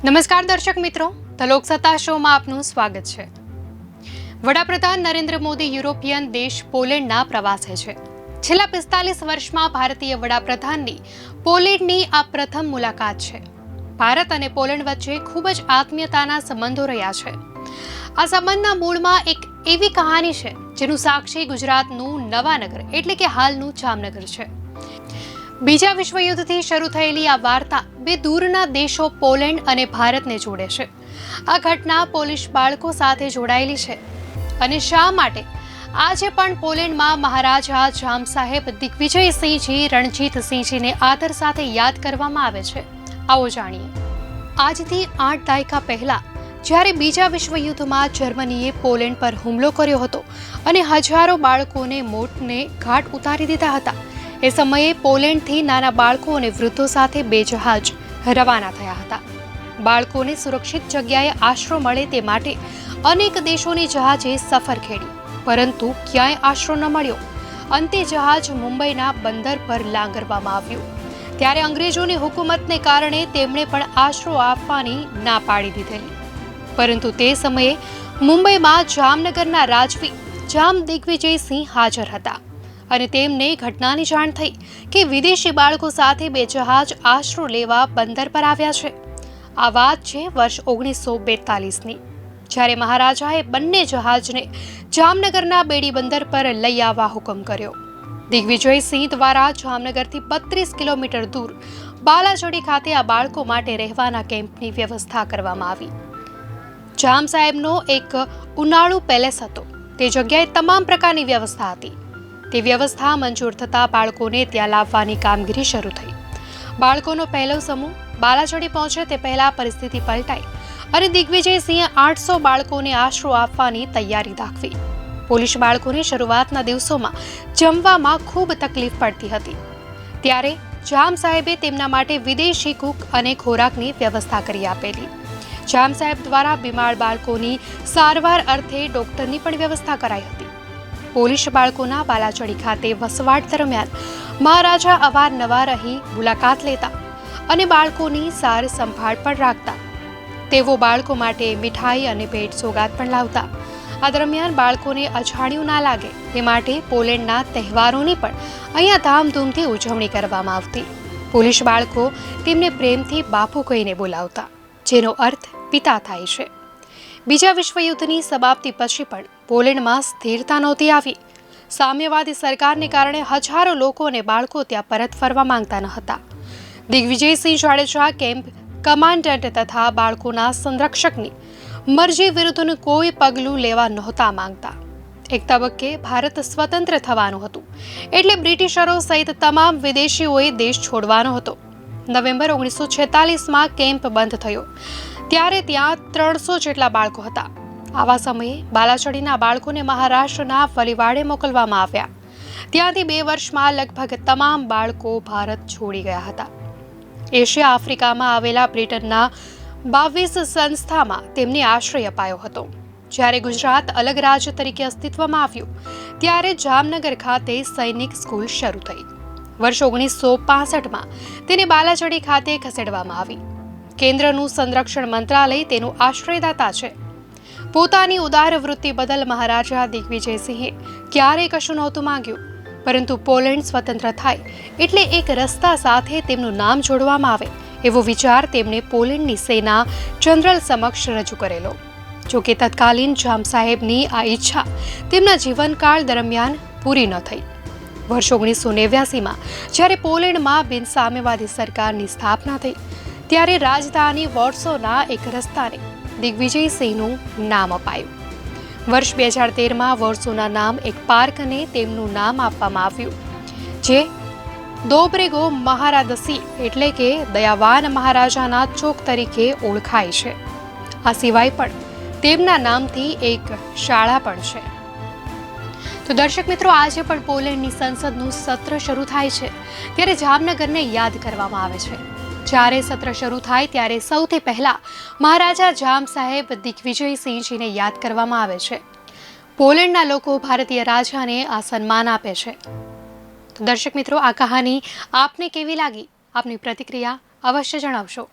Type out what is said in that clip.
નમસ્કાર દર્શક મિત્રો, ધ લોકસત્તા શોમાં આપનું સ્વાગત છે। વડાપ્રધાન નરેન્દ્ર મોદી યુરોપિયન દેશ પોલેન્ડના પ્રવાસે છે। છેલ્લા 45 વર્ષમાં ભારતીય વડાપ્રધાનની પોલેન્ડની આ પ્રથમ મુલાકાત છે। ભારત અને પોલેન્ડ વચ્ચે ખૂબ જ આત્મીયતાના સંબંધો રહ્યા છે। આ સંબંધના મૂળમાં એક એવી કહાની છે જેનું સાક્ષી ગુજરાતનું નવાનગર એટલે કે હાલનું જામનગર છે। બીજા વિશ્વયુદ્ધથી શરૂ થયેલી આ વાર્તા બે દૂરના દેશો પોલેન્ડ અને ભારતને જોડે છે। આ ઘટના પોલિશ બાળકો સાથે જોડાયેલી છે અને શા માટે આજે પણ પોલેન્ડમાં મહારાજા જામ સાહેબ દિગ્વિજયસિંહજી રણજીતસિંહજીને આદર સાથે યાદ કરવામાં આવે છે, આવો જાણીએ। આજથી 8 દાયકા પહેલા જ્યારે બીજા વિશ્વયુદ્ધમાં જર્મનીએ પોલેન્ડ પર હુમલો કર્યો હતો અને હજારો બાળકોને મોતને ઘાટ ઉતારી દીધા હતા, એ સમયે પોલેન્ડથી નાના બાળકો અને વૃદ્ધો સાથે બે જહાજ રવાના થયા હતા। બાળકોને સુરક્ષિત જગ્યાએ આશરો મળે તે માટે અનેક દેશોની જહાજે સફર ખેડી, પરંતુ ક્યાંય આશરો ન મળ્યો। અંતે જહાજ મુંબઈના બંદર પર લાંગરવામાં આવ્યું। ત્યારે અંગ્રેજોની હુકુમતને કારણે તેમણે પણ આશરો આપવાની ના પાડી દીધેલી, પરંતુ તે સમયે મુંબઈમાં જામનગરના રાજવી જામ દિગ્વિજયસિંહ હાજર હતા અને તેમને ઘટનાની જાણ થઈ કે વિદેશી બાળકો સાથે બે જહાજ આશરો લેવા બંદર પર આવ્યા છે। આ વાત છે વર્ષ 1942ની, જ્યારે મહારાજાએ બંને જહાજને જામનગરના બેડી બંદર પર લઈ આવવા હુકમ કર્યો। દિગ્વિજયસિંહ દ્વારા જામનગરથી 32 કિલોમીટર દૂર બાલાચડી ખાતે આ બાળકો માટે રહેવાના કેમ્પની વ્યવસ્થા કરવામાં આવી। જામ સાહેબનો એક ઉનાળુ પેલેસ હતો, તે જગ્યાએ તમામ પ્રકારની વ્યવસ્થા હતી। તે વ્યવસ્થા મંજૂર થતાં બાળકોને ત્યાં લાવવાની કામગીરી શરૂ થઈ। બાળકોનો પહેલો સમૂહ બાલાચડી પહોંચે તે પહેલા પરિસ્થિતિ પલટાઈ અને દિગ્વિજયસિંહે 800 બાળકોને આશરો આપવાની તૈયારી દાખવી। પોલીસ બાળકોને શરૂઆતના દિવસોમાં જમવામાં ખૂબ તકલીફ પડતી હતી, ત્યારે જામ સાહેબે તેમના માટે વિદેશી કૂક અને ખોરાકની વ્યવસ્થા કરી આપેલી। જામ સાહેબ દ્વારા બીમાર બાળકોની સારવાર અર્થે ડોક્ટરની પણ વ્યવસ્થા કરાઈ હતી। પોલીસ બાળકોના બાલાચડી ખાતે વસવાટ દરમિયાન મહારાજા અવારનવાર અહીં મુલાકાત લેતા અને બાળકોની સાર સંભાળ પણ રાખતા। તેઓ બાળકો માટે મીઠાઈ અને ભેટ સોગાદ પણ લાવતા। આ દરમિયાન બાળકોને અજાણ્યું ના લાગે તે માટે પોલેન્ડના તહેવારોની પણ અહીંયા ધામધૂમથી ઉજવણી કરવામાં આવતી। પોલીસ બાળકો તેમને પ્રેમથી બાપુ કહીને બોલાવતા, જેનો અર્થ પિતા થાય છે। બીજા વિશ્વયુદ્ધની સમાપ્તિ પછી પણ પોલેન્ડમાં સ્થિરતા નહોતી આવી। સામ્યવાદી સરકારને કારણે હજારો લોકો અને બાળકો ત્યાં પરત ફરવા માંગતા ન હતા। દિગ્વિજયસિંહ જાડેજા કેમ્પ કમાન્ડન્ટ તથા બાળકોના સંરક્ષકની મરજી વિરુદ્ધનું કોઈ પગલું લેવા નહોતા માંગતા। એક તબક્કે ભારત સ્વતંત્ર થવાનું હતું, એટલે બ્રિટિશરો સહિત તમામ વિદેશીઓએ દેશ છોડવાનો હતો। નવેમ્બર 1946માં કેમ્પ બંધ થયો, ત્યારે ત્યાં 300 જેટલા બાળકો હતા। આવા સમયે બાલાચડીના બાળકોને મહારાષ્ટ્રના વલીવાડે મોકલવામાં આવ્યા। ત્યાંથી 2 વર્ષમાં લગભગ તમામ બાળકો ભારત છોડી ગયા હતા। એશિયા આફ્રિકામાં આવેલા બ્રિટનના 22 સંસ્થામાં તેમને આશ્રય અપાયો હતો। જ્યારે ગુજરાત અલગ રાજ્ય તરીકે અસ્તિત્વમાં આવ્યું, ત્યારે જામનગર ખાતે સૈનિક સ્કૂલ શરૂ થઈ। વર્ષ 1965માં તેને બાલાચડી ખાતે ખસેડવામાં આવી। કેન્દ્રનું સંરક્ષણ મંત્રાલય તેનું આશ્રયદાતા છે। પોતાની ઉદાર વૃત્તિ બદલ મહારાજા દિગ્વિજયસિંહે ક્યારેય કશું નહોતું માંગ્યું, પરંતુ પોલેન્ડ સ્વતંત્ર થાય એટલે એક રસ્તા સાથે તેમનું નામ જોડવામાં આવે એવો વિચાર તેમણે પોલેન્ડની સેના જનરલ સમક્ષ રજૂ કરેલો। જોકે તત્કાલીન જામ સાહેબની આ ઈચ્છા તેમના જીવનકાળ દરમિયાન પૂરી ન થઈ। વર્ષ 1989માં જ્યારે પોલેન્ડમાં બિનસામ્યવાદી સરકારની સ્થાપના થઈ, ત્યારે રાજધાની વોર્સોના એક રસ્તાને દિગ્વિજયસિંહનું નામ અપાયું। વર્ષ 2013માં વોર્સોના નામ એક પાર્કને તેમનું નામ આપવામાં આવ્યું, જે દોબ્રેગો મહારાદસી એટલે કે દયાવાન મહારાજાના ચોક તરીકે ઓળખાય છે। આ સિવાય પણ તેમના નામથી એક શાળા પણ છે। તો દર્શક મિત્રો, આજે પણ પોલેન્ડની સંસદનું સત્ર શરૂ થાય છે ત્યારે જામનગરને યાદ કરવામાં આવે છે। જ્યારે સત્ર શરૂ થાય ત્યારે સૌથી પહેલા મહારાજા જામ સાહેબ દિગ્વિજયસિંહજીને યાદ કરવામાં આવે છે। પોલેન્ડના લોકો ભારતીય રાજાને આ સન્માન આપે છે। તો દર્શક મિત્રો, આ કહાની આપને કેવી લાગી? આપની પ્રતિક્રિયા અવશ્ય જણાવશો।